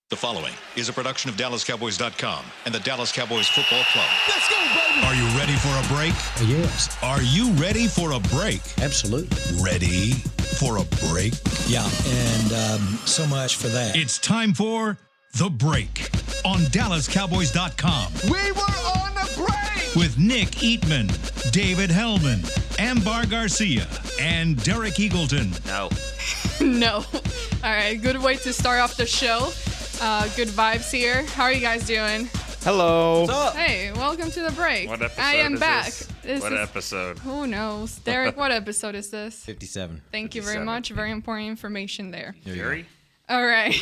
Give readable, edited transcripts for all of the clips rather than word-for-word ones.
The following is a production of DallasCowboys.com and the Dallas Cowboys Football Club. Let's go, baby! Are you ready for a break? Yes. Are you ready for a break? Absolutely. Ready for a break? Yeah, and so much for that. It's time for The Break on DallasCowboys.com. We were on the break! With Nick Eatman, David Hellman, Ambar Garcia, and Derek Eagleton. No. All right, good way to start off the show. Good vibes here. How are you guys doing? Hello. What's up? Hey, welcome to the break. What episode I am is back. this? What episode? Who knows? Derek, what episode is this? 57. Thank you very 57. much. Very important information there. Jerry? All right.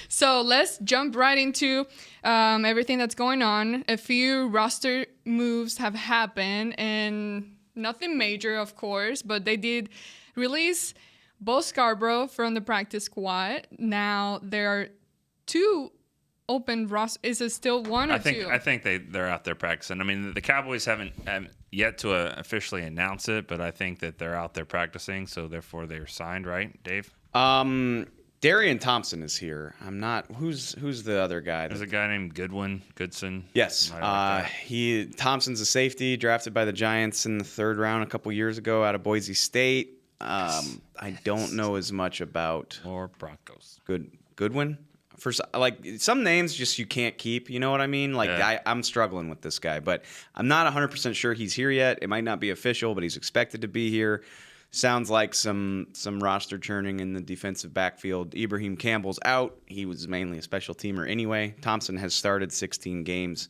So let's jump right into everything that's going on. A few roster moves have happened, and nothing major, of course, but they did release Bo Scarborough from the practice squad. Now there are two open rosters. Is it still one or two? I think they're out there practicing. I mean, the Cowboys haven't yet to officially announce it, but I think that they're out there practicing, so therefore they're signed, right, Dave? Darian Thompson is here. I'm not. Who's the other guy? There's a guy named Goodson. Yes. I like that. Thompson's a safety drafted by the Giants in the third round a couple years ago out of Boise State. I don't know as much about Or Broncos. Goodwin. For some names, just you can't keep. You know what I mean? Like Yeah. I'm struggling with this guy, but I'm not 100% sure he's here yet. It might not be official, but he's expected to be here. Sounds like some roster churning in the defensive backfield. Ibrahim Campbell's out. He was mainly a special teamer anyway. Thompson has started 16 games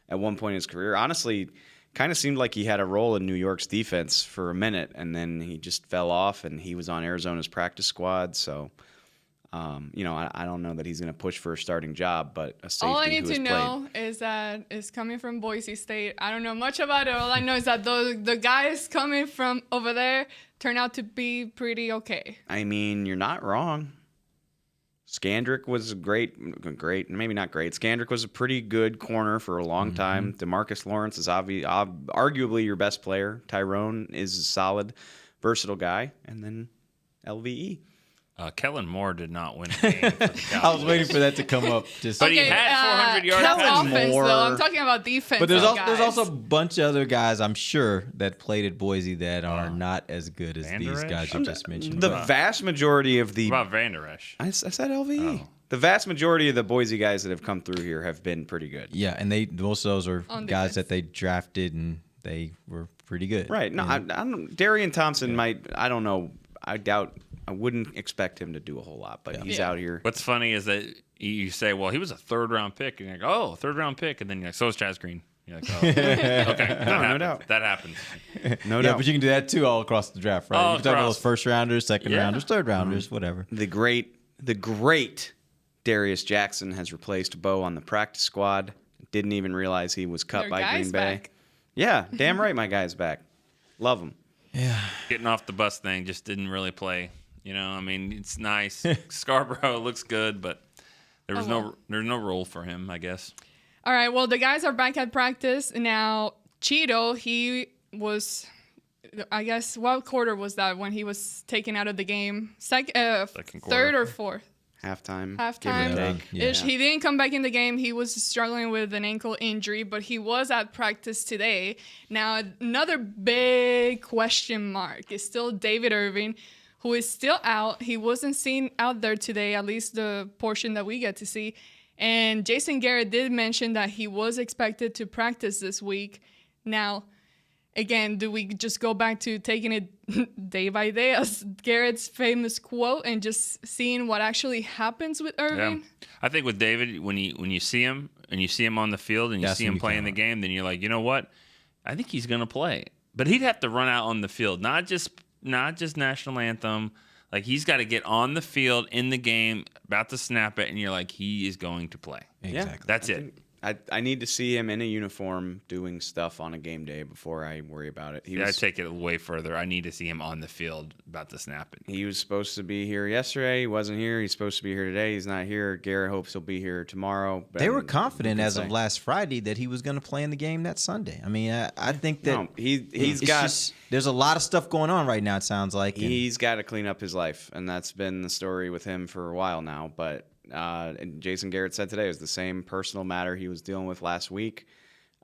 at one point in his career. Honestly, kind of seemed like he had a role in New York's defense for a minute, and then he just fell off, and he was on Arizona's practice squad. So, I don't know that he's going to push for a starting job, but a safety All I need who has to know is that it's coming from Boise State. I don't know much about it. All I know is that the guys coming from over there turn out to be pretty okay. I mean, you're not wrong. Skandrick was great, maybe not great. Skandrick was a pretty good corner for a long time. DeMarcus Lawrence is arguably your best player. Tyrone is a solid, versatile guy. And then LVE. Kellen Moore did not win a game for the Cowboys. I was waiting for that to come up. But he had 400 yards. That's Kellen offense, Moore. though. I'm talking about defense. But there's guys. also a bunch of other guys, I'm sure, that played at Boise that are not as good as Van Der these Esch? guys you just mentioned. The vast majority of the... What about Van Der Esch? I said LVE. Oh. The vast majority of the Boise guys that have come through here have been pretty good. Yeah, and most of those are On guys defense. that they drafted, and they were pretty good. Right. No, I don't. Darian Thompson might. I don't know. I doubt. I wouldn't expect him to do a whole lot, but he's out here. What's funny is that you say, well, he was a third-round pick. And you're like, oh, third-round pick. And then you're like, so is Chaz Green. You're like, oh, okay. No doubt. That happens. No Yeah, doubt. but you can do that too all across the draft, right? All you can talk about across. those first rounders, second Yeah. rounders, third rounders, whatever. The great Darius Jackson has replaced Bo on the practice squad. Didn't even realize he was cut Their by guy's Green Bay. back. Yeah, damn right, my guy's back. Love him. Yeah. Getting off the bus thing just didn't really play. You know, I mean, it's nice. Scarborough looks good, but there's no role for him, I guess. All right, well, the guys are back at practice. Now, Cheeto, he was, I guess, what quarter was that when he was taken out of the game? Second quarter. Third or fourth? Halftime. Halftime. Give or take. Yeah. He didn't come back in the game. He was struggling with an ankle injury, but he was at practice today. Now, another big question mark is still David Irving, who is still out. He wasn't seen out there today, at least the portion that we get to see. And Jason Garrett did mention that he was expected to practice this week. Now, again, do we just go back to taking it day by day as Garrett's famous quote and just seeing what actually happens with Irving? Yeah. I think with David, when you see him and you see him on the field and you That's see when him you playing count the on. game, then you're like, you know what? I think he's going to play. But he'd have to run out on the field, not just national anthem. Like, he's got to get on the field in the game, about to snap it, and you're like, he is going to play. Exactly. That's it. I need to see him in a uniform doing stuff on a game day before I worry about it. I take it way further. I need to see him on the field about to snap it. He was supposed to be here yesterday. He wasn't here. He's supposed to be here today. He's not here. Garrett hopes he'll be here tomorrow. They were But confident who can as say? of last Friday that he was going to play in the game that Sunday. I mean, I think that No, he's it's got just- there's a lot of stuff going on right now, it sounds like. and- he's got to clean up his life, and that's been the story with him for a while now. But And Jason Garrett said today it was the same personal matter he was dealing with last week.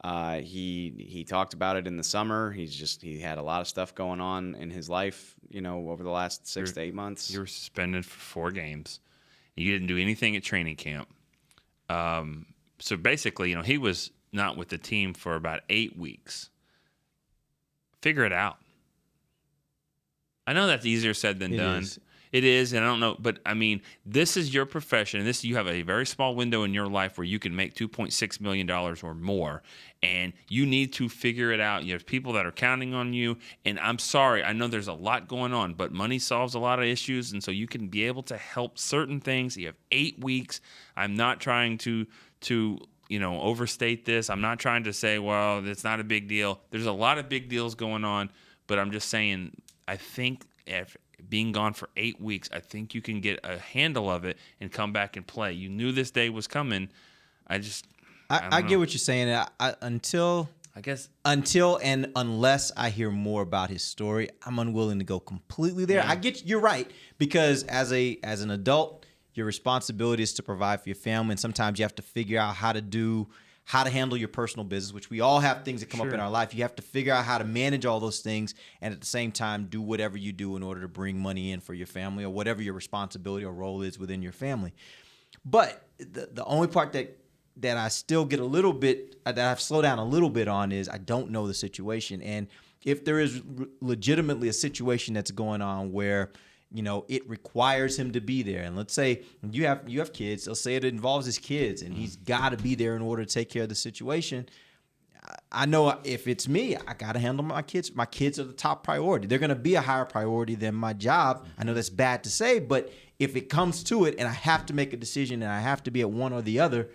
He talked about it in the summer. He had a lot of stuff going on in his life, over the last 6 to 8 months. You were suspended for 4 games. You didn't do anything at training camp. So basically, he was not with the team for about 8 weeks. Figure it out. I know that's easier said than done. It is, and I don't know, but I mean, this is your profession. You have a very small window in your life where you can make $2.6 million or more, and you need to figure it out. You have people that are counting on you, and I'm sorry, I know there's a lot going on, but money solves a lot of issues, and so you can be able to help certain things. You have 8 weeks. I'm not trying to overstate this. I'm not trying to say, well, it's not a big deal. There's a lot of big deals going on, but I'm just saying, I think if being gone for 8 weeks, I think you can get a handle of it and come back and play. You knew this day was coming. I get what you're saying. Until and unless I hear more about his story, I'm unwilling to go completely there. Yeah. I get you're right, because as an adult, your responsibility is to provide for your family, and sometimes you have to figure out how to handle your personal business, which we all have things that come up in our life. You have to figure out how to manage all those things and at the same time do whatever you do in order to bring money in for your family or whatever your responsibility or role is within your family. But the only part that I still get a little bit, that I've slowed down a little bit on, is I don't know the situation. And if there is legitimately a situation that's going on where it requires him to be there. And let's say you have kids. Let's say it involves his kids, and he's got to be there in order to take care of the situation. I know if it's me, I got to handle my kids. My kids are the top priority. They're going to be a higher priority than my job. I know that's bad to say, but if it comes to it and I have to make a decision and I have to be at one or the other,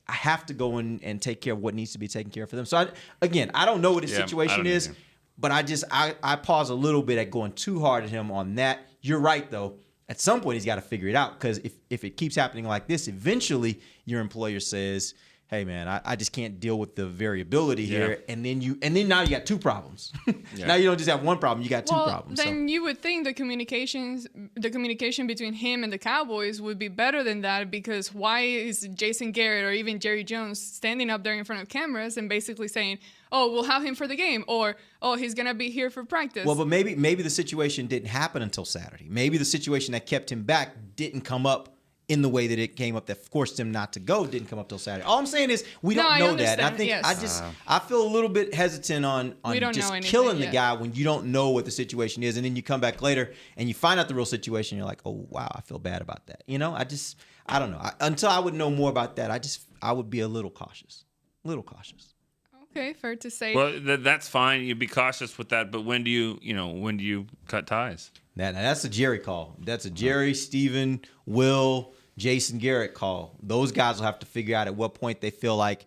I have to go in and take care of what needs to be taken care of for them. So I don't know what his situation is. Either. But I pause a little bit at going too hard at him on that. You're right, though. At some point, he's got to figure it out, because if it keeps happening like this, eventually your employer says, hey, man, I just can't deal with the variability here. And then now you got 2 problems. Now you don't just have 1 problem, you got 2 problems. Then you would think the communication between him and the Cowboys would be better than that, because why is Jason Garrett or even Jerry Jones standing up there in front of cameras and basically saying, oh, we'll have him for the game, or, oh, he's going to be here for practice? Well, but maybe the situation didn't happen until Saturday. Maybe the situation that kept him back didn't come up in the way that it came up that forced him not to go, didn't come up till Saturday. All I'm saying is we don't know that. And I think I feel a little bit hesitant on just killing the guy when you don't know what the situation is, and then you come back later and you find out the real situation. You're like, oh wow, I feel bad about that. I don't know. Until I would know more about that, I would be a little cautious. Okay, fair to say. Well, that's fine. You'd be cautious with that, but when do you cut ties? That's a Jerry call. That's a Jerry, Steven, Will, Jason Garrett call. Those guys will have to figure out at what point they feel like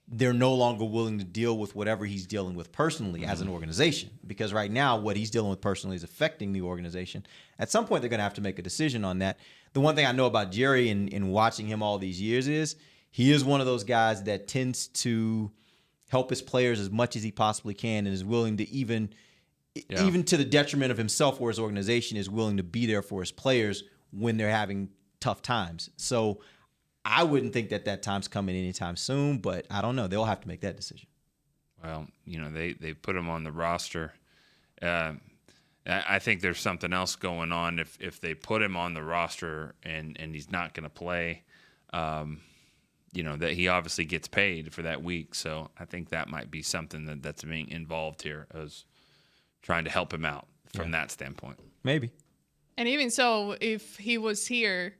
they're no longer willing to deal with whatever he's dealing with personally as an organization. Because right now, what he's dealing with personally is affecting the organization. At some point, they're going to have to make a decision on that. The one thing I know about Jerry in watching him all these years is he is one of those guys that tends to help his players as much as he possibly can, and is willing to even to the detriment of himself or his organization, is willing to be there for his players when they're having tough times. So I wouldn't think that time's coming anytime soon, but I don't know. They'll have to make that decision. Well, they put him on the roster. I think there's something else going on if they put him on the roster and he's not going to play. That he obviously gets paid for that week. So I think that might be something that's being involved here, as trying to help him out from that standpoint. Maybe. And even so, if he was here,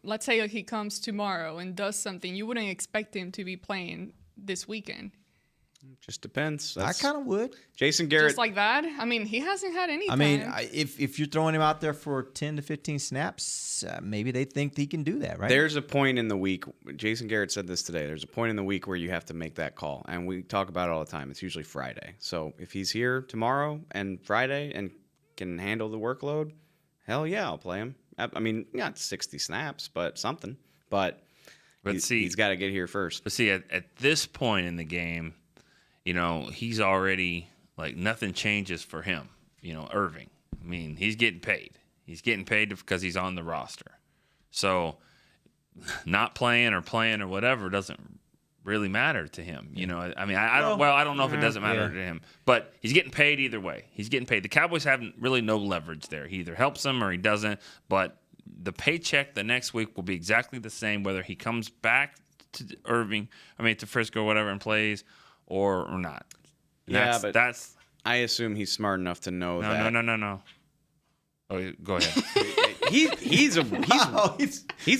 let's say he comes tomorrow and does something, you wouldn't expect him to be playing this weekend. Just depends. I kind of would. Jason Garrett. Just like that? I mean, he hasn't had any time. If you're throwing him out there for 10 to 15 snaps, maybe they think he can do that, right? There's a point in the week, Jason Garrett said this today, there's a point in the week where you have to make that call. And we talk about it all the time. It's usually Friday. So if he's here tomorrow and Friday and can handle the workload, hell yeah, I'll play him. I mean, not 60 snaps, but something. But he's got to get here first. But see, at this point in the game, he's already, like, nothing changes for him. Irving. I mean, he's getting paid. He's getting paid because he's on the roster. So not playing or playing or whatever doesn't really matter to him. You know, I mean, I don't know if it doesn't matter to him, but he's getting paid either way. He's getting paid. The Cowboys have really no leverage there. He either helps them or he doesn't, but the paycheck the next week will be exactly the same whether he comes back to Frisco or whatever and plays or not. That's I assume he's smart enough to know that. No. Oh, go ahead. He's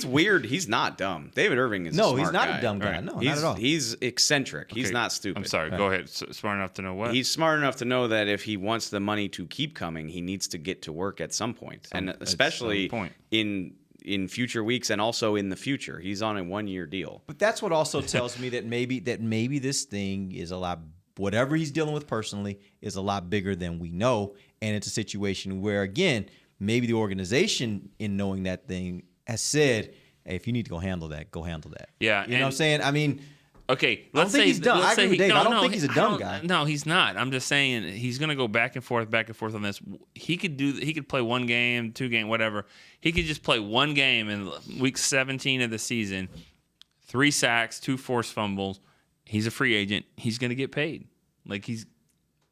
weird. He's not dumb. David Irving is a smart he's not guy. a dumb guy. Right. No, He's, not at all. He's eccentric. Okay. He's not stupid. I'm sorry. Go ahead. Smart enough to know what? He's smart enough to know that if he wants the money to keep coming, he needs to get to work at some point, and especially in future weeks and also in the future. He's on a 1-year deal. But that's what also tells me that maybe this thing is a lot. Whatever he's dealing with personally is a lot bigger than we know, and it's a situation where, again, maybe the organization, in knowing that thing, has said, "Hey, if you need to go handle that, go handle that." Yeah, you know what I'm saying? I mean, okay, I don't think he's dumb. I agree with Dave. I don't think he's a dumb guy. No, he's not. I'm just saying he's going to go back and forth on this. He could play 1 game, 2 game, whatever. He could just play 1 game in week 17 of the season, 3 sacks, 2 forced fumbles. He's a free agent. He's going to get paid. Like he's.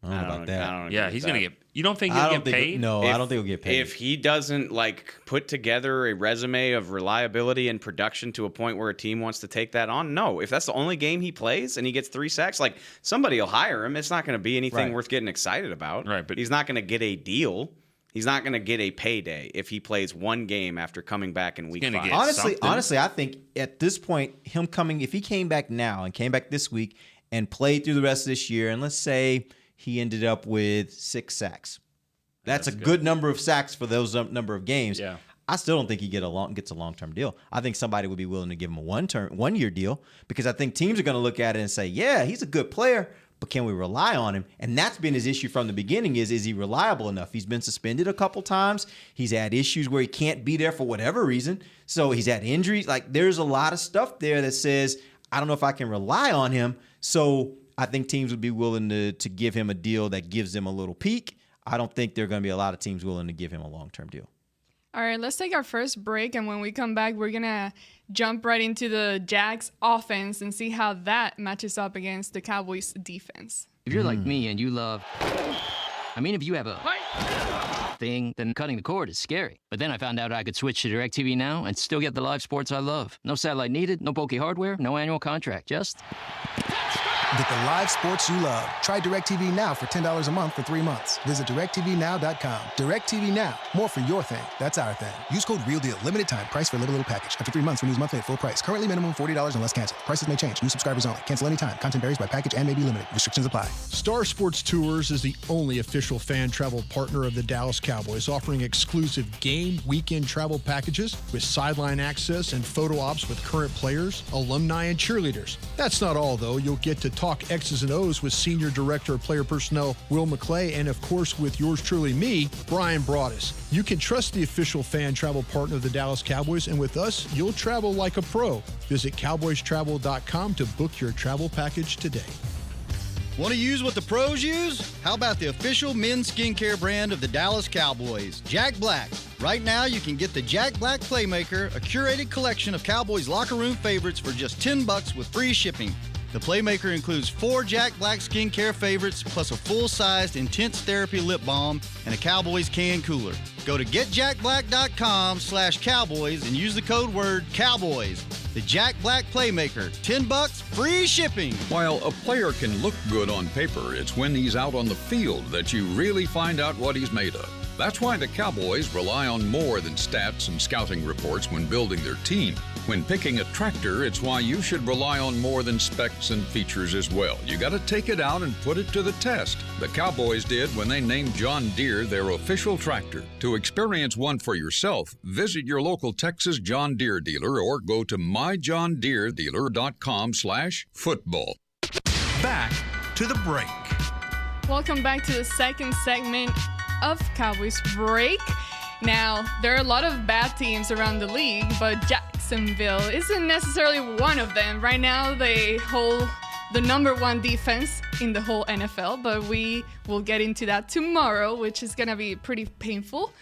I don't know about that. Yeah, he's going to get. You don't think he'll get paid? No, I don't think he'll get paid. If he doesn't put together a resume of reliability and production to a point where a team wants to take that on, no. If that's the only game he plays and he gets 3 sacks, somebody will hire him. It's not going to be anything worth getting excited about. Right, but he's not going to get a deal. He's not going to get a payday if he plays 1 game after coming back in week 5. Honestly, I think at this point, if he came back now and came back this week and played through the rest of this year, and let's say he ended up with 6 sacks. That's a good number of sacks for those number of games. Yeah. I still don't think he gets a long-term deal. I think somebody would be willing to give him a 1-year deal because I think teams are going to look at it and say, yeah, he's a good player, but can we rely on him? And that's been his issue from the beginning is he reliable enough? He's been suspended a couple times. He's had issues where he can't be there for whatever reason. So he's had injuries. There's a lot of stuff there that says, I don't know if I can rely on him. So I think teams would be willing to give him a deal that gives him a little peak. I don't think there are going to be a lot of teams willing to give him a long-term deal. All right, let's take our first break, and when we come back, we're going to jump right into the Jags offense and see how that matches up against the Cowboys defense. If you're like me and you love... if you have a thing, then cutting the cord is scary. But then I found out I could switch to DirecTV Now and still get the live sports I love. No satellite needed, no bulky hardware, no annual contract, just... Get the live sports you love. Try DirecTV Now for $10 a month for 3 months. Visit DirecTVNow.com. DirecTV Now. More for your thing. That's our thing. Use code REALDEAL. Limited time. Price for little package. After 3 months, renews monthly at full price. Currently minimum $40 unless canceled. Prices may change. New subscribers only. Cancel anytime. Content varies by package and may be limited. Restrictions apply. Star Sports Tours is the only official fan travel partner of the Dallas Cowboys, offering exclusive game weekend travel packages with sideline access and photo ops with current players, alumni, and cheerleaders. That's not all, though. You'll get to talk X's and O's with Senior Director of Player Personnel Will McClay, and of course with yours truly, me, Brian Broaddus. You can trust the official fan travel partner of the Dallas Cowboys, and with us, you'll travel like a pro. Visit cowboystravel.com to book your travel package today. Want to use what the pros use? How about the official men's skincare brand of the Dallas Cowboys, Jack Black? Right now, you can get the Jack Black Playmaker, a curated collection of Cowboys locker room favorites for just $10 with free shipping. The Playmaker includes 4 Jack Black skincare favorites, plus a full-sized Intense Therapy lip balm and a Cowboys can cooler. Go to getjackblack.com/Cowboys and use the code word Cowboys. The Jack Black Playmaker, $10, free shipping. While a player can look good on paper, it's when he's out on the field that you really find out what he's made of. That's why the Cowboys rely on more than stats and scouting reports when building their team. When picking a tractor, it's why you should rely on more than specs and features as well. You got to take it out and put it to the test. The Cowboys did when they named John Deere their official tractor. To experience one for yourself, visit your local Texas John Deere dealer or go to myjohndeeredealer.com/football. Back to the break. Welcome back to the second segment of Cowboys Break. Now, there are a lot of bad teams around the league, but Jacksonville isn't necessarily one of them. Right now, they hold the number 1 defense in the whole NFL, but we will get into that tomorrow, which is going to be pretty painful.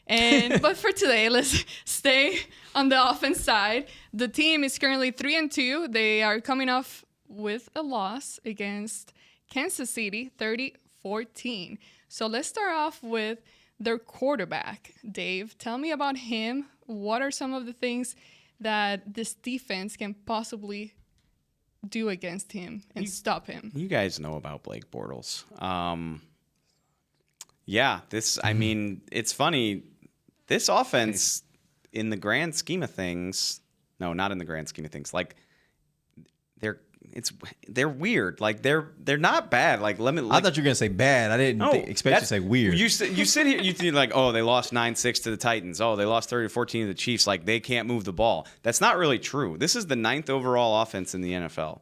But for today, let's stay on the offense side. The team is currently 3-2. They are coming off with a loss against Kansas City, 30-14. So let's start off with their quarterback. Dave, tell me about him. What are some of the things that this defense can possibly do against him and stop him? You guys know about Blake Bortles. I mean, it's funny. This offense, in the grand scheme of things, no, not in the grand scheme of things. Like, they're weird. Like, they're not bad. Like, I thought you were gonna say bad. I didn't expect you to say weird. You sit here, you think like, oh, they lost 9-6 to the Titans. Oh, they lost 30-14 to the Chiefs. Like, they can't move the ball. That's not really true. This is the 9th overall offense in the NFL.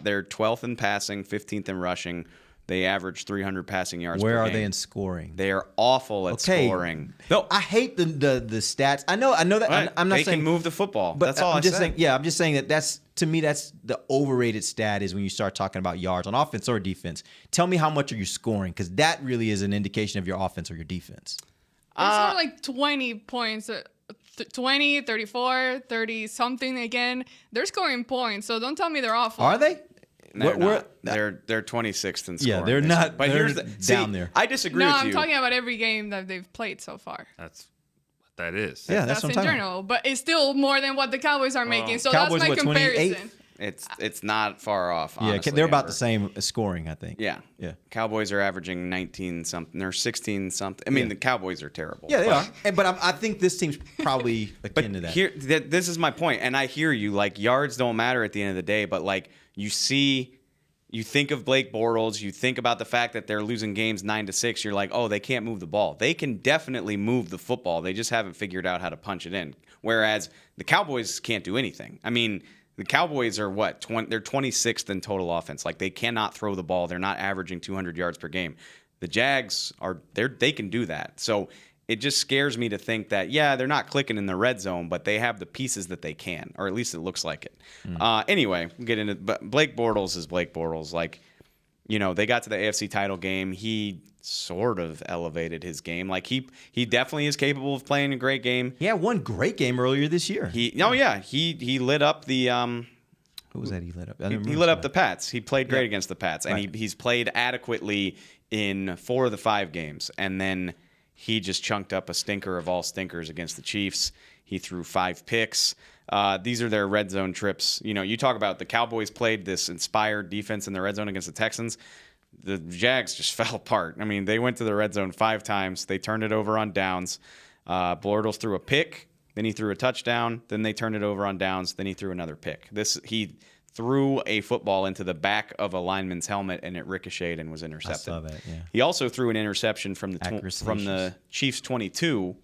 They're 12th in passing, 15th in rushing. They average 300 passing yards per game. Where are they in scoring? They are awful at scoring. No, I hate the stats. I know that. Right. I'm not they saying can move the football. But That's all I'm I just said. saying. Yeah, I'm just saying that's to me that's the overrated stat is when you start talking about yards on offense or defense. Tell me how much are you scoring, because that really is an indication of your offense or your defense. They score like 20 points. 20, 34, 30 something again. They're scoring points, so don't tell me they're awful. Are they? They're 26th in scoring. Yeah, they're not. But they're here's down there. I disagree No, with I'm you. talking about every game that they've played so far. That's what that is. Yeah, That's that's what I'm in talking general, but it's still more than what the Cowboys are making. So Cowboys, that's my what, comparison. 28th? It's not far off. Honestly, they're about Amber. the same scoring, I think. Yeah. Cowboys are averaging 19 something. They're 16 something. I mean, the Cowboys are terrible. Yeah, they are. But I think this team's probably akin to that. This is my point, and I hear you. Like, yards don't matter at the end of the day, but like you think of Blake Bortles, you think about the fact that they're losing games 9-6. You're like, oh, they can't move the ball. They can definitely move the football. They just haven't figured out how to punch it in. Whereas the Cowboys can't do anything. I mean, the Cowboys are they're 26th in total offense. Like, they cannot throw the ball. They're not averaging 200 yards per game. The Jags they can do that. So it just scares me to think that, they're not clicking in the red zone, but they have the pieces that they can, or at least it looks like it. Anyway, we'll get into but Blake Bortles is Blake Bortles. Like, they got to the AFC title game. He sort of elevated his game. Like, he definitely is capable of playing a great game. He had one great game earlier this year. He lit up the who was that he lit up? He lit up the Pats. He played great against the Pats, and he's played adequately in 4 of the 5 games. And then he just chunked up a stinker of all stinkers against the Chiefs. He threw 5 picks. These are their red zone trips. You talk about the Cowboys played this inspired defense in the red zone against the Texans. The Jags just fell apart. I mean, they went to the red zone 5 times. They turned it over on downs. Bortles threw a pick. Then he threw a touchdown. Then they turned it over on downs. Then he threw another pick. He threw a football into the back of a lineman's helmet, and it ricocheted and was intercepted. I saw that, yeah. He also threw an interception from the Chiefs 22,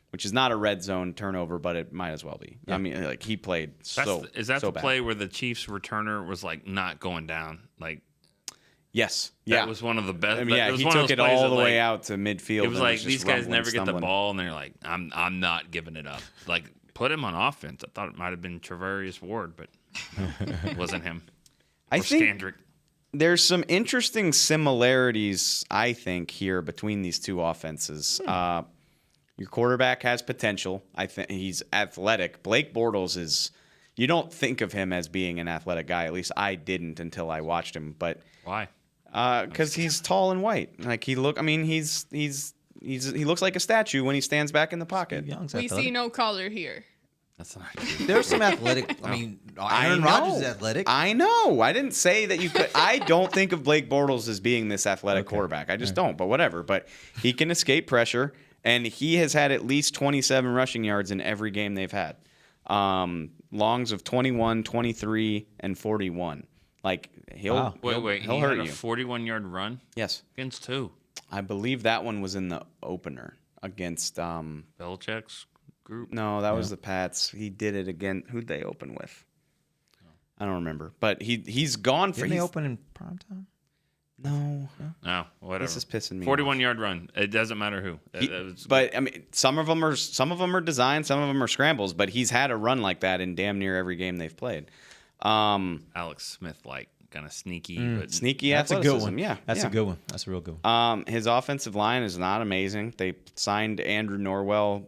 which is not a red zone turnover, but it might as well be. Yeah. I mean, like, he played Is that the bad. play where the Chiefs returner was like not going down? Like, yes, that was one of the best. I mean, he took it all the way out to midfield. It was like these guys never get the stumbling. ball, and they're like, I'm not giving it up. Like, put him on offense. I thought it might have been Travarius Ward, but it wasn't him. I think Scandrick. There's some interesting similarities, I think, here between these two offenses. Your quarterback has potential. I think he's athletic. Blake Bortles is. You don't think of him as being an athletic guy. At least I didn't until I watched him. But why? Because he's tall and white. Like, he looks like a statue when he stands back in the pocket. We see no color here. That's not true. There's some athletic. I mean, Aaron Rodgers is athletic. I know. I didn't say that you could. I don't think of Blake Bortles as being this athletic quarterback. I just don't. But whatever. But he can escape pressure, and he has had at least 27 rushing yards in every game they've had. Longs of 21, 23, and 41. Like, he'll Wait. He'll he hurt had you. a 41-yard run. Yes. Against who? I believe that one was in the opener against Belichick's group. No, that was the Pats. He did it again. Who'd they open with? I don't remember. But he's gone for. Didn't they open in primetime? No, whatever. This is pissing me 41-yard run. It doesn't matter who. But I mean, some of them are designed, some of them are scrambles. But he's had a run like that in damn near every game they've played. Alex Smith like kind of sneaky. But Sneaky That's a good athleticism. one. Yeah, That's yeah. a good one. That's a real good one. His offensive line is not amazing. They signed Andrew Norwell.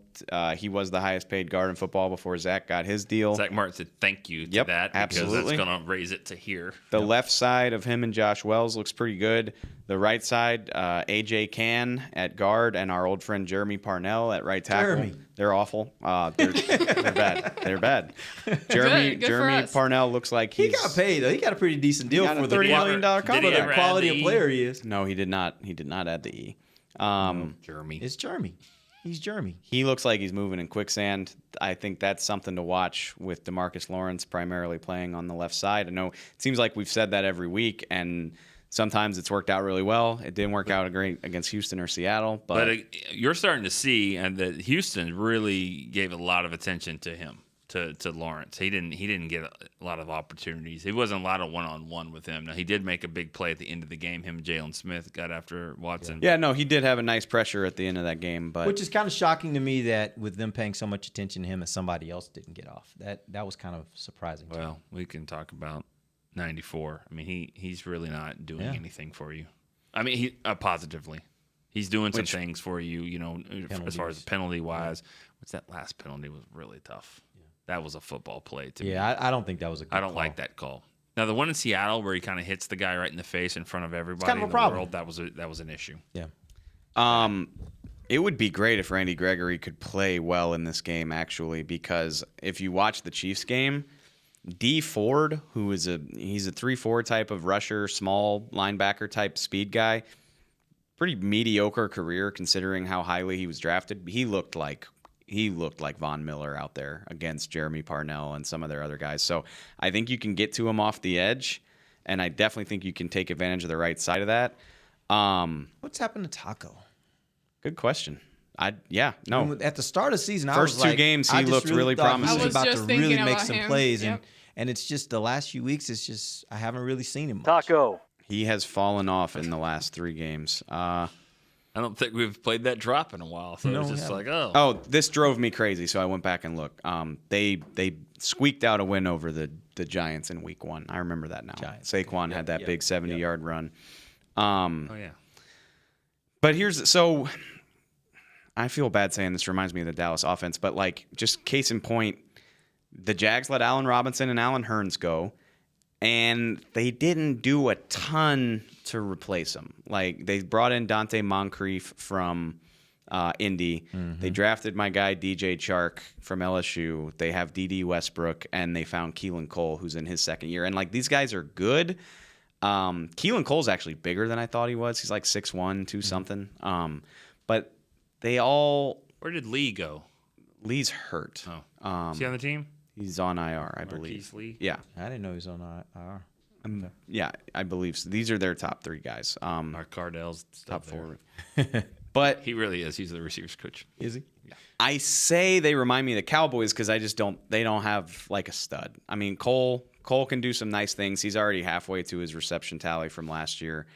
He was the highest paid guard in football before Zach got his deal. Zach Martin said thank you to Yep, that because absolutely. that's going to raise it to here. The left side of him and Josh Wells looks pretty good. The right side, A.J. Can at guard and our old friend Jeremy Parnell at right tackle. Jeremy. They're awful. They're bad. They're bad. Jeremy Good for us. Parnell looks like He he's got paid, though. He got a pretty decent deal got a for the $30 million Did he contract. ever add quality the of E? player he is. No, he did not. He did not add the E. Jeremy. It's Jeremy. He's Jeremy. He looks like he's moving in quicksand. I think that's something to watch with DeMarcus Lawrence primarily playing on the left side. I know it seems like we've said that every week, and sometimes it's worked out really well. It didn't work out great against Houston or Seattle. But You're starting to see that Houston really gave a lot of attention to him, to Lawrence. He didn't get a lot of opportunities. He wasn't a lot of one-on-one with him. Now, he did make a big play at the end of the game. Him and Jalen Smith got after Watson. yeah, no, he did have a nice pressure at the end of that game. But Which is kind of shocking to me that with them paying so much attention to him and somebody else didn't get off. That was kind of surprising to me. Well, we can talk about 94. I mean, he's really not doing anything for you. I mean, he positively. He's doing some things for you, as far as penalty-wise. What's that last penalty was really tough. That was a football play to me. Yeah, I don't think that was a good I don't call. like that call. Now, the one in Seattle where he kind of hits the guy right in the face in front of everybody kind of a in the problem. world, that was an issue. Yeah. it would be great if Randy Gregory could play well in this game, actually, because if you watch the Chiefs game, D Ford, who is he's a 3-4 type of rusher, small linebacker type speed guy, pretty mediocre career considering how highly he was drafted. He looked like Von Miller out there against Jeremy Parnell and some of their other guys. So I think you can get to him off the edge, and I definitely think you can take advantage of the right side of that. What's happened to Taco? Good question. I mean, at the start of the season, First two games, he looked really promising. He was I about was to just really thinking make about some him. plays, Yep. and it's just the last few weeks. It's just I haven't really seen him much. Taco. He has fallen off in the last 3 games. I don't think we've played that drop in a while. So No, it's we just haven't. like, oh. Oh, this drove me crazy, so I went back and looked. They squeaked out a win over the Giants in Week 1. I remember that now. Giants. Saquon had that big 70-yard run. Oh, yeah. But so I feel bad saying this reminds me of the Dallas offense, but like just case in point, the Jags let Allen Robinson and Allen Hurns go, and they didn't do a ton to replace them. Like they brought in Dante Moncrief from Indy. They drafted my guy DJ Chark from LSU. They have D.D. Westbrook, and they found Keelan Cole, who's in his second year. And like these guys are good. Keelan Cole's actually bigger than I thought he was. He's like 6'1", 2 something. But they all. Where did Lee go? Lee's hurt. Oh. Is he on the team? He's on IR, I believe. Marquise Lee? Yeah. I didn't know he was on IR. Yeah, I believe so. These are their top 3 guys. Mark Cardell's Top stuff there. 4. But He really is. He's the receivers coach. Is he? I say they remind me of the Cowboys because they don't have like a stud. I mean, Cole can do some nice things. He's already halfway to his reception tally from last year.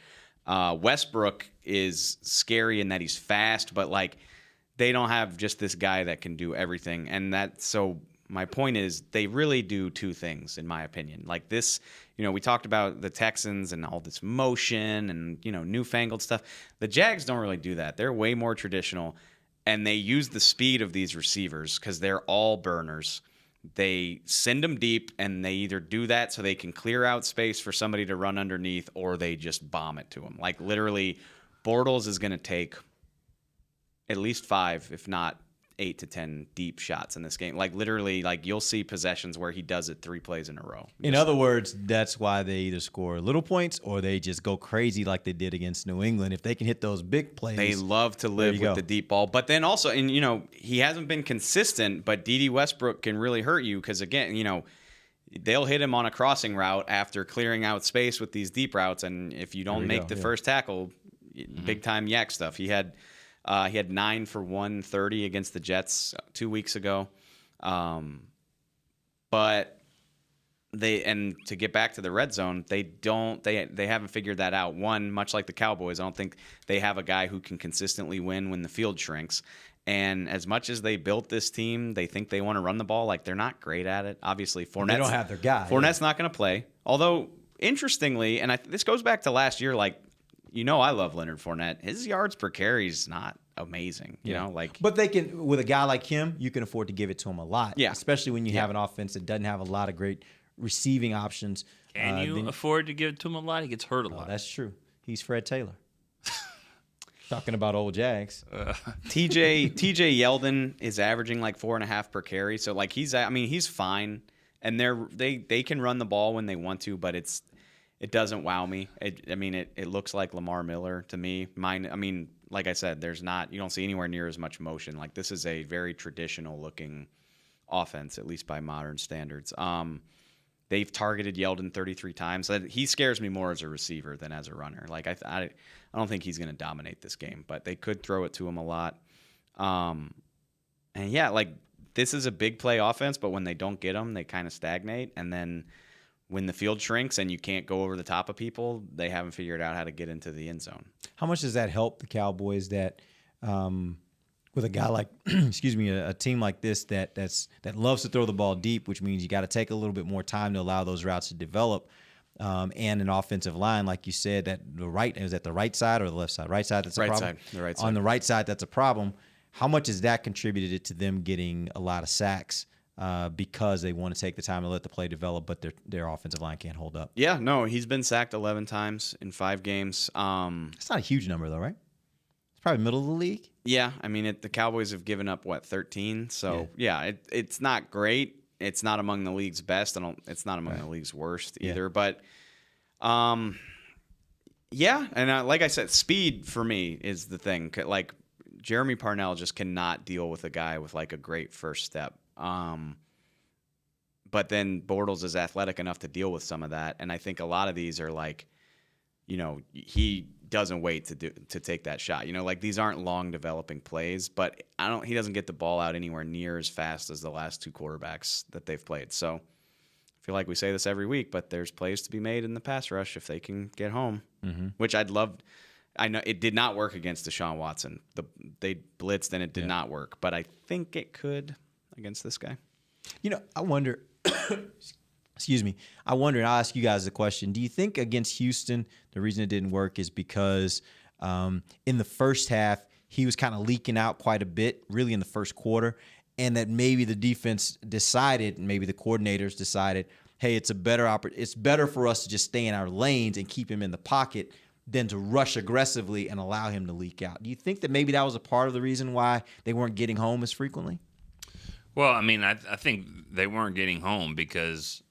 Westbrook is scary in that he's fast, but like they don't have just this guy that can do everything. And so my point is they really do 2 things, in my opinion. Like this, we talked about the Texans and all this motion and, newfangled stuff. The Jags don't really do that. They're way more traditional, and they use the speed of these receivers because they're all burners. They send them deep, and they either do that so they can clear out space for somebody to run underneath, or they just bomb it to them. Like literally, Bortles is going to take at least 5, if not 8 to 10 deep shots in this game. Like literally, like you'll see possessions where he does it 3 plays in a row. In other words, that's why they either score little points or they just go crazy like they did against New England. If they can hit those big plays, They love to live with the deep ball. But then also, and he hasn't been consistent, but D.D. Westbrook can really hurt you because, again, they'll hit him on a crossing route after clearing out space with these deep routes. And if you don't make the first tackle, big time yak stuff. He had 9 for 130 against the Jets 2 weeks ago. But to get back to the red zone, they haven't figured that out. One, much like the Cowboys, I don't think they have a guy who can consistently win when the field shrinks. And as much as they built this team, they think they want to run the ball. Like they're not great at it. Obviously, Fournette. They don't have their guy. Fournette's not going to play. Although interestingly, and this goes back to last year, like, I love Leonard Fournette. His yards per carry is not amazing, But they can, with a guy like him, you can afford to give it to him a lot. Yeah. Especially when you have an offense that doesn't have a lot of great receiving options. Can you afford to give it to him a lot? He gets hurt a lot. That's true. He's Fred Taylor. Talking about old Jags. TJ Yeldon is averaging like 4.5 per carry. So like he's fine. And they can run the ball when they want to, but it doesn't wow me. It looks like Lamar Miller to me. Like I said, you don't see anywhere near as much motion. Like this is a very traditional looking offense, at least by modern standards. They've targeted Yeldon 33 times. He scares me more as a receiver than as a runner. Like I don't think he's going to dominate this game, but they could throw it to him a lot. And yeah, like this is a big play offense, but when they don't get them, they kind of stagnate. And then when the field shrinks and you can't go over the top of people, they haven't figured out how to get into the end zone. How much does that help the Cowboys that with a guy like, a team like this that loves to throw the ball deep, which means you got to take a little bit more time to allow those routes to develop, and an offensive line, like you said, is that the right side or the left side? Right side, that's a problem? The right side. On the right side, that's a problem. How much has that contributed to them getting a lot of sacks? Because they want to take the time to let the play develop, but their offensive line can't hold up. Yeah, no, he's been sacked 11 times in 5 games. It's not a huge number, though, right? It's probably middle of the league. Yeah, the Cowboys have given up, 13? So, yeah it's not great. It's not among the league's best. It's not among the league's worst either. But, yeah, and like I said, speed for me is the thing. Like, Jeremy Parnell just cannot deal with a guy with, like, a great first step. But then Bortles is athletic enough to deal with some of that, and I think a lot of these are like, he doesn't wait to take that shot. Like these aren't long developing plays, but he doesn't get the ball out anywhere near as fast as the last 2 quarterbacks that they've played. So I feel like we say this every week, but there's plays to be made in the pass rush if they can get home, which I'd love. I know it did not work against Deshaun Watson. They blitzed and it did not work, but I think it could against this guy. I wonder, excuse me, and I'll ask you guys the question. Do you think against Houston, the reason it didn't work is because in the first half, he was kind of leaking out quite a bit, really in the first quarter, and that maybe the defense decided, maybe the coordinators decided, hey, it's better for us to just stay in our lanes and keep him in the pocket than to rush aggressively and allow him to leak out. Do you think that maybe that was a part of the reason why they weren't getting home as frequently? Well, I think they weren't getting home because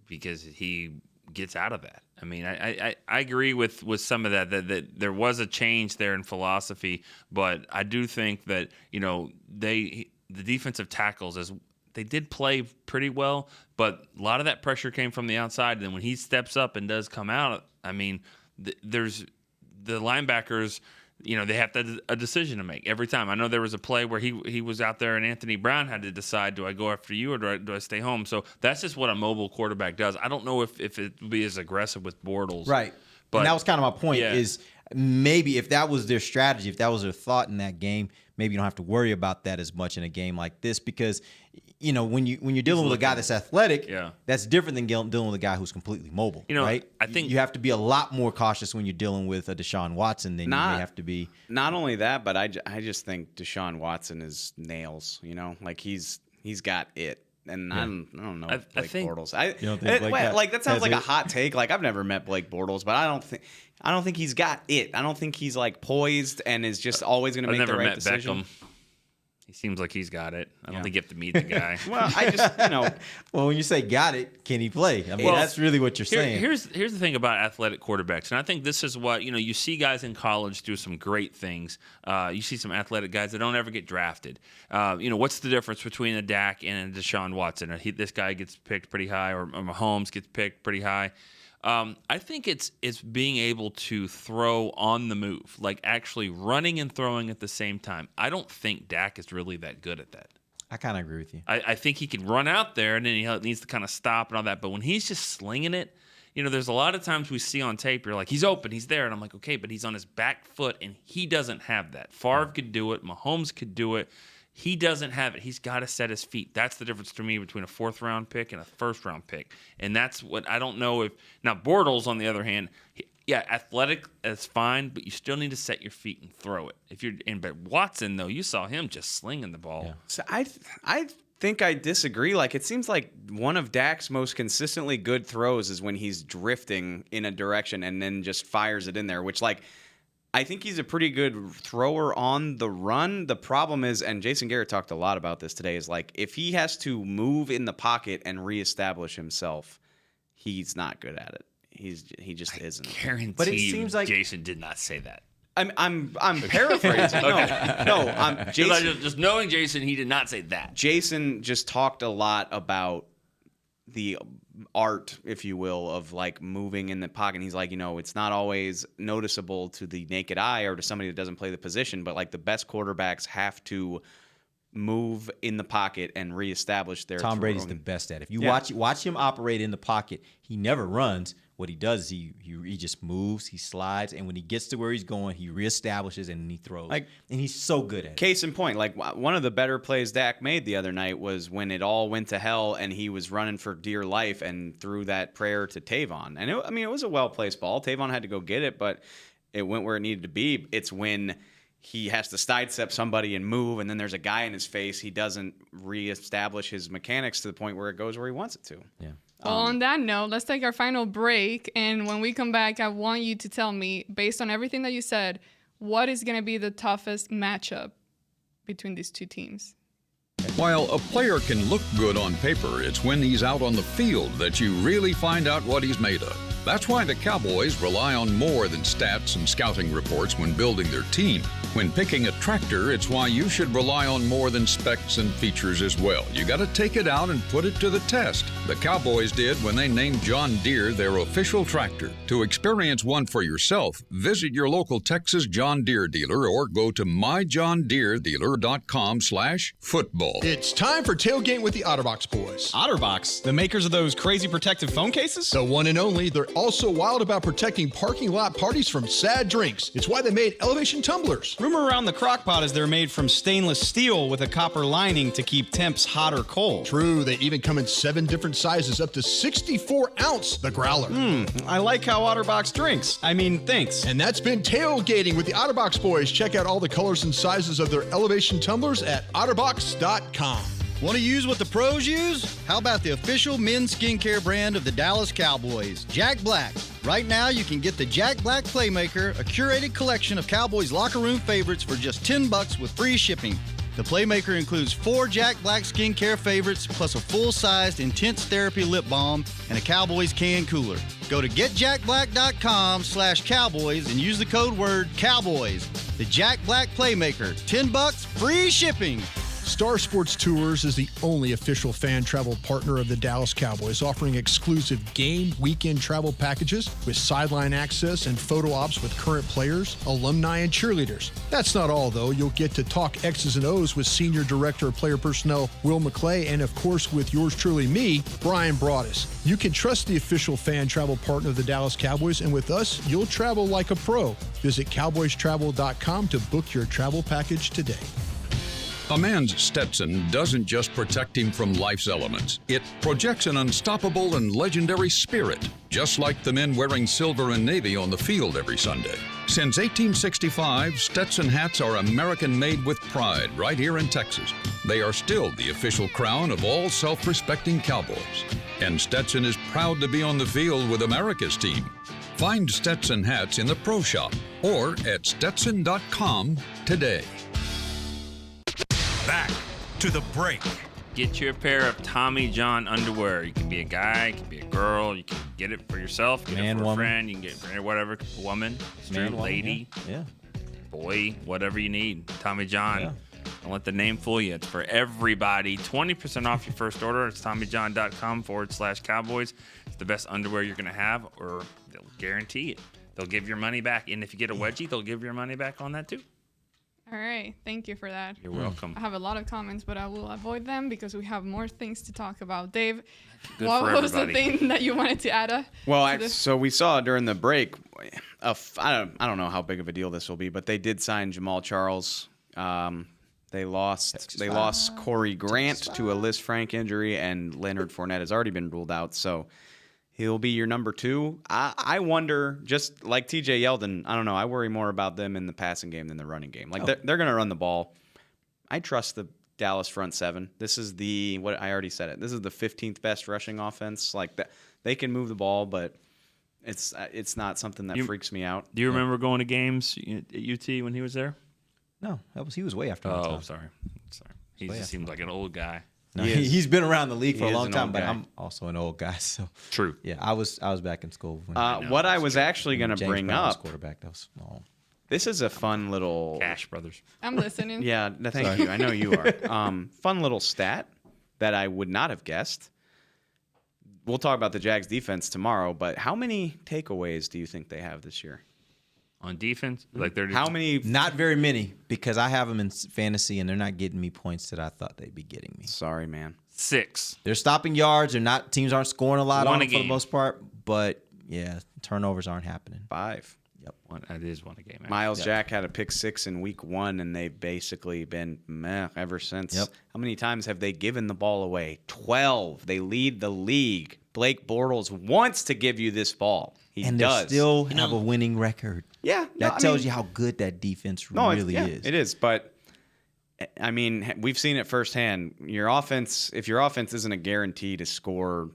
he gets out of that. I agree with some of that there was a change there in philosophy, but I do think that the defensive tackles they did play pretty well, but a lot of that pressure came from the outside. And when he steps up and does come out, there's the linebackers. They have a decision to make every time. I know there was a play where he was out there and Anthony Brown had to decide, do I go after you or do I stay home? So that's just what a mobile quarterback does. I don't know if it would be as aggressive with Bortles. Right. But, and that was kind of my point is maybe if that was their strategy, if that was their thought in that game, maybe you don't have to worry about that as much in a game like this because when you're dealing with a guy that's athletic, that's different than dealing with a guy who's completely mobile, right? I think you have to be a lot more cautious when you're dealing with a Deshaun Watson than you may have to be. Not only that, but I just think Deshaun Watson is nails. Like he's got it. And I don't know Blake Bortles. That sounds like a hot take. Like I've never met Blake Bortles, but I don't think he's got it. I don't think he's like poised and is just always going to make the right decision. Beckham. He seems like he's got it. I don't think you have to meet the guy. Well, I just, Well, when you say got it, can he play? That's really what you're saying. Here's the thing about athletic quarterbacks, and I think this is what, you see guys in college do some great things. You see some athletic guys that don't ever get drafted. What's the difference between a Dak and a Deshaun Watson? This guy gets picked pretty high, or Mahomes gets picked pretty high. I think it's being able to throw on the move, like actually running and throwing at the same time. I don't think Dak is really that good at that. I kind of agree with you. I think he can run out there, and then he needs to kind of stop and all that. But when he's just slinging it, there's a lot of times we see on tape, you're like, he's open, he's there. And I'm like, okay, but he's on his back foot, and he doesn't have that. Favre could do it. Mahomes could do it. He doesn't have it. He's got to set his feet. That's the difference to me between a 4th-round pick and a 1st-round pick. And that's what I don't know if – now, Bortles, on the other hand, athletic, that's fine, but you still need to set your feet and throw it. But Watson, though, you saw him just slinging the ball. Yeah. So I think I disagree. Like, it seems like one of Dak's most consistently good throws is when he's drifting in a direction and then just fires it in there, which, like, I think he's a pretty good thrower on the run. The problem is, and Jason Garrett talked a lot about this today, is like if he has to move in the pocket and reestablish himself, he's not good at it. He just isn't. Guarantee But it seems like Jason did not say that. I'm paraphrasing. No, Jason. Just knowing Jason, he did not say that. Jason just talked a lot about the art, if you will, of like moving in the pocket. He's like, it's not always noticeable to the naked eye or to somebody that doesn't play the position, but like the best quarterbacks have to move in the pocket and reestablish their Tom Brady's the best at it. If you watch him operate in the pocket, he never runs. What he does is he just moves, he slides, and when he gets to where he's going, he reestablishes and he throws. And he's so good at it. Case in point, like one of the better plays Dak made the other night was when it all went to hell and he was running for dear life and threw that prayer to Tavon. And it was a well-placed ball. Tavon had to go get it, but it went where it needed to be. It's when he has to sidestep somebody and move, and then there's a guy in his face. He doesn't reestablish his mechanics to the point where it goes where he wants it to. Yeah. Well, on that note, let's take our final break. And when we come back, I want you to tell me, based on everything that you said, what is going to be the toughest matchup between these two teams? While a player can look good on paper, it's when he's out on the field that you really find out what he's made of. That's why the Cowboys rely on more than stats and scouting reports when building their team. When picking a tractor, it's why you should rely on more than specs and features as well. You got to take it out and put it to the test. The Cowboys did when they named John Deere their official tractor. To experience one for yourself, visit your local Texas John Deere dealer or go to myjohndeeredealer.com/football. It's time for Tailgate with the OtterBox boys. OtterBox, the makers of those crazy protective phone cases? The one and only. They're also wild about protecting parking lot parties from sad drinks. It's why they made elevation tumblers. Rumor around the crockpot is they're made from stainless steel with a copper lining to keep temps hot or cold. True, they even come in 7 different sizes, up to 64 ounce, the growler. I like how OtterBox drinks. Thinks. And that's been Tailgating with the OtterBox boys. Check out all the colors and sizes of their elevation tumblers at otterbox.com. Want to use what the pros use? How about the official men's skincare brand of the Dallas Cowboys, Jack Black? Right now, you can get the Jack Black Playmaker, a curated collection of Cowboys locker room favorites for just $10 with free shipping. The Playmaker includes 4 Jack Black skincare favorites, plus a full-sized Intense Therapy lip balm and a Cowboys can cooler. Go to getjackblack.com/Cowboys and use the code word Cowboys. The Jack Black Playmaker, $10, free shipping. Star Sports Tours is the only official fan travel partner of the Dallas Cowboys, offering exclusive game weekend travel packages with sideline access and photo ops with current players, alumni, and cheerleaders. That's not all, though. You'll get to talk X's and O's with Senior Director of Player Personnel Will McClay, and of course with yours truly, me, Brian Broaddus. You can trust the official fan travel partner of the Dallas Cowboys, and with us, you'll travel like a pro. Visit cowboystravel.com to book your travel package today. A man's Stetson doesn't just protect him from life's elements. It projects an unstoppable and legendary spirit, just like the men wearing silver and navy on the field every Sunday. Since 1865, Stetson hats are American-made with pride right here in Texas. They are still the official crown of all self-respecting Cowboys. And Stetson is proud to be on the field with America's team. Find Stetson hats in the Pro Shop or at Stetson.com today. Back to the break. Get you a pair of Tommy John underwear. You can be a guy, you can be a girl, you can get it for yourself, get it for a friend, you can get it for whatever, woman, lady, boy, whatever you need. Tommy John. Yeah. Don't let the name fool you. It's for everybody. 20% off your first order. It's TommyJohn.com/Cowboys. It's the best underwear you're going to have, or they'll guarantee it. They'll give your money back. And if you get a wedgie, they'll give your money back on that too. All right. Thank you for that. You're welcome. I have a lot of comments, but I will avoid them because we have more things to talk about. Dave, Good what was the thing that you wanted to add? So we saw during the break, I don't know how big of a deal this will be, but they did sign Jamal Charles. They lost Corey Grant to a Liz Frank injury, and Leonard Fournette has already been ruled out. So he'll be your number 2. I wonder, just like TJ Yeldon, I don't know. I worry more about them in the passing game than the running game. Like they're going to run the ball. I trust the Dallas front 7. This is what I already said it. This is the 15th best rushing offense. Like that, they can move the ball, but it's not something that freaks me out. Do you remember going to games at UT when he was there? No, he was way after my time. Oh, sorry. He just seems like an old guy. No, he's been around the league for a long time, but I'm also an old guy. So true. Yeah, I was back in school. What I was actually going to bring Brown was up. Quarterback. That was small. This is a fun little Cash Brothers. I'm listening. Yeah, thank you. I know you are. Fun little stat that I would not have guessed. We'll talk about the Jags defense tomorrow, but how many takeaways do you think they have this year? On defense? Like they're how many? Not very many, because I have them in fantasy and they're not getting me points that I thought they'd be getting me. Sorry, man. 6. They're stopping yards. Teams aren't scoring a lot One on a them for the game. most part, but yeah, turnovers aren't happening. 5. Yep. That is one a game. Actually. Miles Jack had a pick 6 in week 1, and they've basically been meh ever since. Yep. How many times have they given the ball away? 12. They lead the league. Blake Bortles wants to give you this ball. He and does. they still have a winning record. Yeah. That tells you how good that defense really is. It is, but I mean, we've seen it firsthand. If your offense isn't a guarantee to score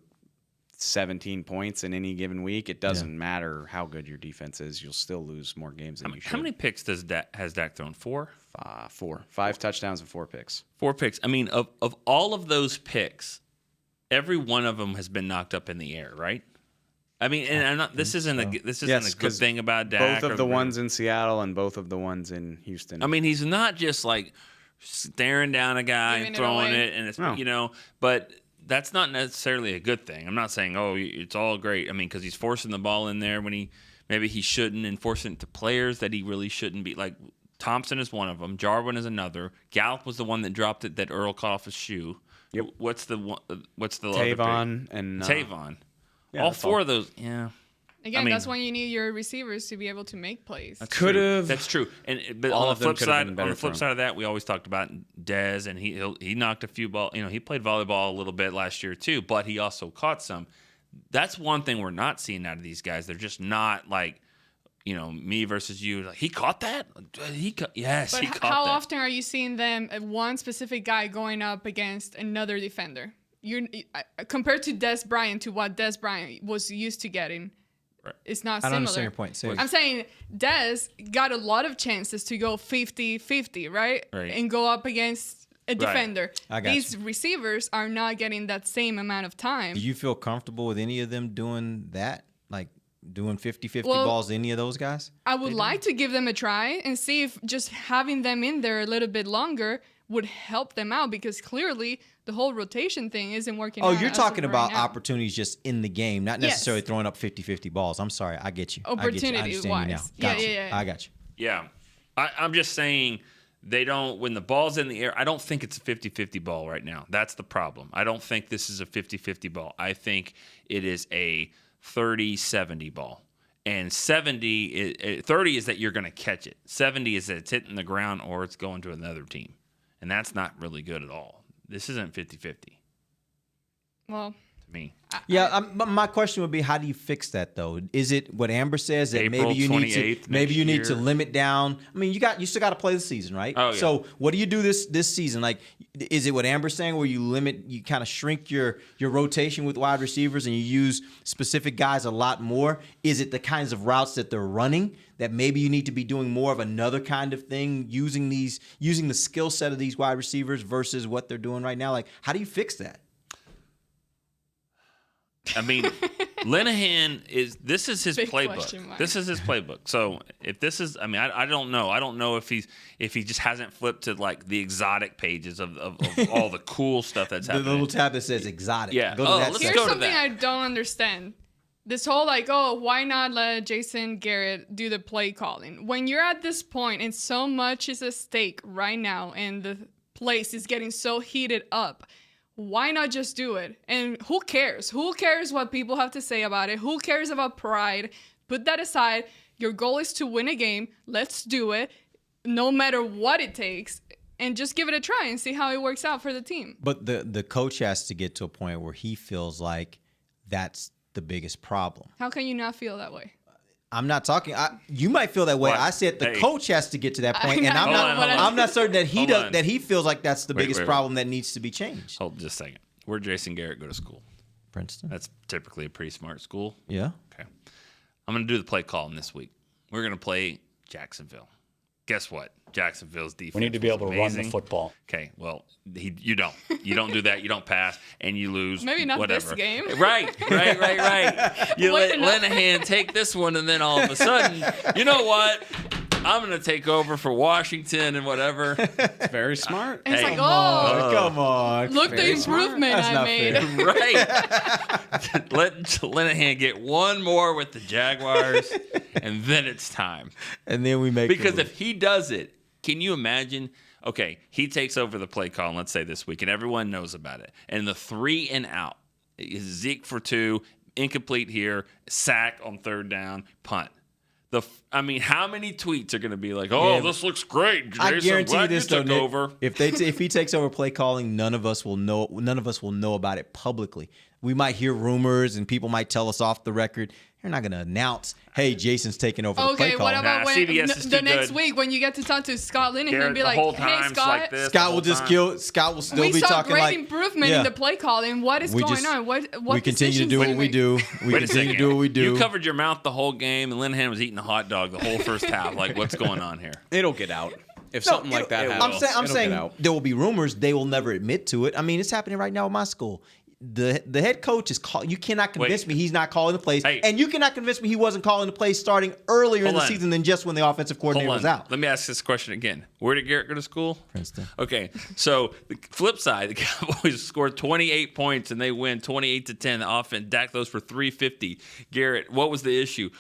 17 points in any given week, it doesn't matter how good your defense is. You'll still lose more games than you should. How many picks has Dak thrown? 4? 4. 5 touchdowns and 4 picks. 4 picks. I mean, of all of those picks, every one of them has been knocked up in the air, right? I mean, and I'm not. This isn't a good thing about Dak. Both of the ones in Seattle and both of the ones in Houston. I mean, he's not just like staring down a guy and throwing it, and it's but that's not necessarily a good thing. I'm not saying it's all great. I mean, because he's forcing the ball in there when maybe he shouldn't, and forcing it to players that he really shouldn't be. Like Thompson is one of them. Jarwin is another. Gallup was the one that dropped it that Earl caught off his shoe. Yep. What's the Tavon and Tavon. Yeah, all 4 of those, yeah. Again, that's when you need your receivers to be able to make plays. That's true. But all on the flip side, of that, we always talked about Dez, and he knocked a few balls. He played volleyball a little bit last year too, but he also caught some. That's one thing we're not seeing out of these guys. They're just not like, me versus you. Like, he caught that. Yes, but he caught how that. often are you seeing them one specific guy going up against another defender? Compared to Des Bryant, to what Des Bryant was used to getting, it's not similar. I don't understand your point. I'm saying Des got a lot of chances to go 50-50, right? And go up against a defender. These receivers are not getting that same amount of time. Do you feel comfortable with any of them doing that? Like doing 50-50 balls to any of those guys? I would like to give them a try and see if just having them in there a little bit longer would help them out, because clearly the whole rotation thing isn't working out. You're talking about right now. opportunities just in the game, not necessarily throwing up 50-50 balls. I'm sorry. I get you. Opportunity-wise. Yeah. I got you. Yeah. I'm just saying they don't – when the ball's in the air, I don't think it's a 50-50 ball right now. That's the problem. I don't think this is a 50-50 ball. I think it is a 30-70 ball. And 30 is that you're going to catch it. 70 is that it's hitting the ground or it's going to another team. And that's not really good at all. This isn't 50-50. Well, to me. But my question would be, how do you fix that though? Is it what Amber says that April maybe you need to limit down? I mean, you still got to play the season, right? Oh, yeah. So what do you do this season? Like, is it what Amber's saying, where you kind of shrink your rotation with wide receivers and you use specific guys a lot more? Is it the kinds of routes that they're running that maybe you need to be doing more of another kind of thing, using the skill set of these wide receivers versus what they're doing right now? Like, how do you fix that? I mean, Linehan this is his Big playbook. This is his playbook. So if this is, I mean, I don't know. I don't know if he just hasn't flipped to like the exotic pages of all the cool stuff that's happening. The little tab that says exotic. Yeah. Here's something I don't understand. This whole why not let Jason Garrett do the play calling? When you're at this point and so much is at stake right now and the place is getting so heated up, why not just do it? And who cares? Who cares what people have to say about it? Who cares about pride? Put that aside. Your goal is to win a game. Let's do it, no matter what it takes. and just give it a try and see how it works out for the team. But the coach has to get to a point where he feels like that's the biggest problem. How can you not feel that way? I'm not talking. You might feel that way. What? I said the coach has to get to that point, I and know, I'm not certain that he Hold does. on. That he feels like that's the biggest wait. problem that needs to be changed. Hold just a second. Where'd Jason Garrett go to school? Princeton. That's typically a pretty smart school. Yeah. Okay. I'm going to do the play calling this week. We're going to play Jacksonville. Guess what? Jacksonville's defense. We need to be able to run the amazing. football. Okay. Well, you don't. You don't do that. You don't pass, and you lose. Maybe not whatever. this game. Right. You let Linehan take this one, and then all of a sudden, you know what? I'm going to take over for Washington and whatever. It's very smart. And it's Hey. like, oh, Come on. look the improvement That's I not made. fair. Right. Let Linehan get one more with the Jaguars, and then it's time. And then we make Because the move. if he does it, can you imagine? Okay, he takes over the play call, let's say this week, and everyone knows about it. And the 3 and out is Zeke for 2, incomplete here, sack on 3rd down, punt. How many tweets are going to be like, "Oh, Yeah, this looks great, Jason. I guarantee you Glad this you though, took Nick, over." if he takes over play calling, none of us will know about it publicly. We might hear rumors and people might tell us off the record. You're not going to announce, "Hey, Jason's taking over the play Okay, calling." what about when CBS is the too next good. week when you get to talk to Scott Linehan Garrett, and be the like, whole hey, time's Scott, like this. Scott will just kill. Scott will still we be saw talking great like improvement yeah. in the play calling. What is going on? What we continue to decisions do what did we make? do. We Wait a continue second. to do what we do. You covered your mouth the whole game, and Linehan was eating a hot dog the whole first half. Like, what's going on here? It'll get out. If something like that happens, I'm it'll saying get out. there will be rumors. They will never admit to it. I mean, it's happening right now at my school. The head coach is call. You cannot convince me he's not calling the plays, Hey. and you cannot convince me he wasn't calling the plays starting earlier in Hold the on. season than just when the offensive coordinator Hold was on. out. Let me ask this question again. Where did Garrett go to school? Princeton. Okay, so the flip side, the Cowboys scored 28 points and they win 28-10. The offense, Dak those for 350. Garrett, what was the issue?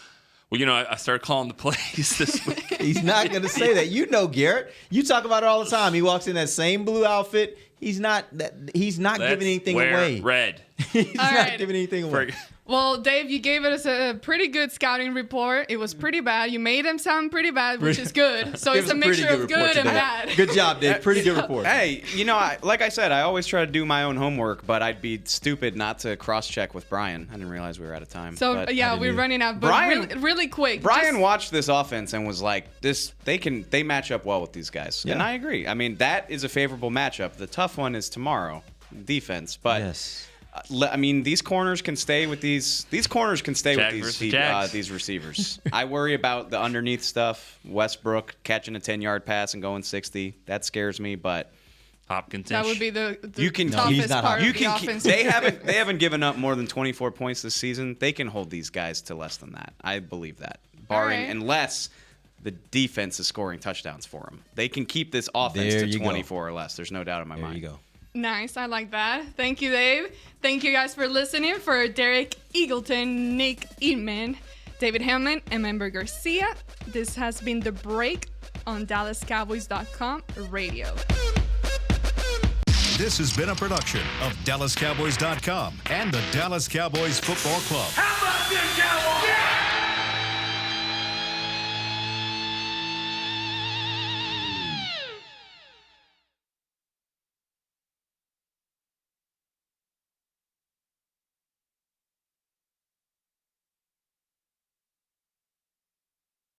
Well, I started calling the plays this week. He's not going to say that. You know, Garrett. You talk about it all the time. He walks in that same blue outfit. He's not giving anything wear away. Red. He's All not right. giving anything away. Well, Dave, you gave us a pretty good scouting report. It was pretty bad. You made them sound pretty bad, which is good. So Give it's us a pretty mixture of report good and today. bad. Good job, Dave. Pretty good report. Hey, like I said, I always try to do my own homework, but I'd be stupid not to cross-check with Brian. I didn't realize we were out of time. So but yeah, we're running out. But Brian- really quick. Brian just- watched this offense and was like, they match up well with these guys. And Yeah. I agree. I mean, that is a favorable matchup. The tough one is tomorrow, defense. But Yes. I mean, these corners can stay with these corners can stay Jack with versus Jax. these receivers. I worry about the underneath stuff. Westbrook catching a 10-yard pass and going 60. That scares me, but Hopkins. That would be the you can toughest he's not part you of the can offense. they haven't given up more than 24 points this season. They can hold these guys to less than that. I believe that. Barring right. unless the defense is scoring touchdowns for them. They can keep this offense There to you go. 24 or less. There's no doubt in my There mind. you go. Nice, I like that. Thank you, Dave. Thank you guys for listening. For Derek Eagleton, Nick Eatman, David Hellman, and Member Garcia, this has been The Break on DallasCowboys.com radio. This has been a production of DallasCowboys.com and the Dallas Cowboys Football Club. How about this, Cowboys?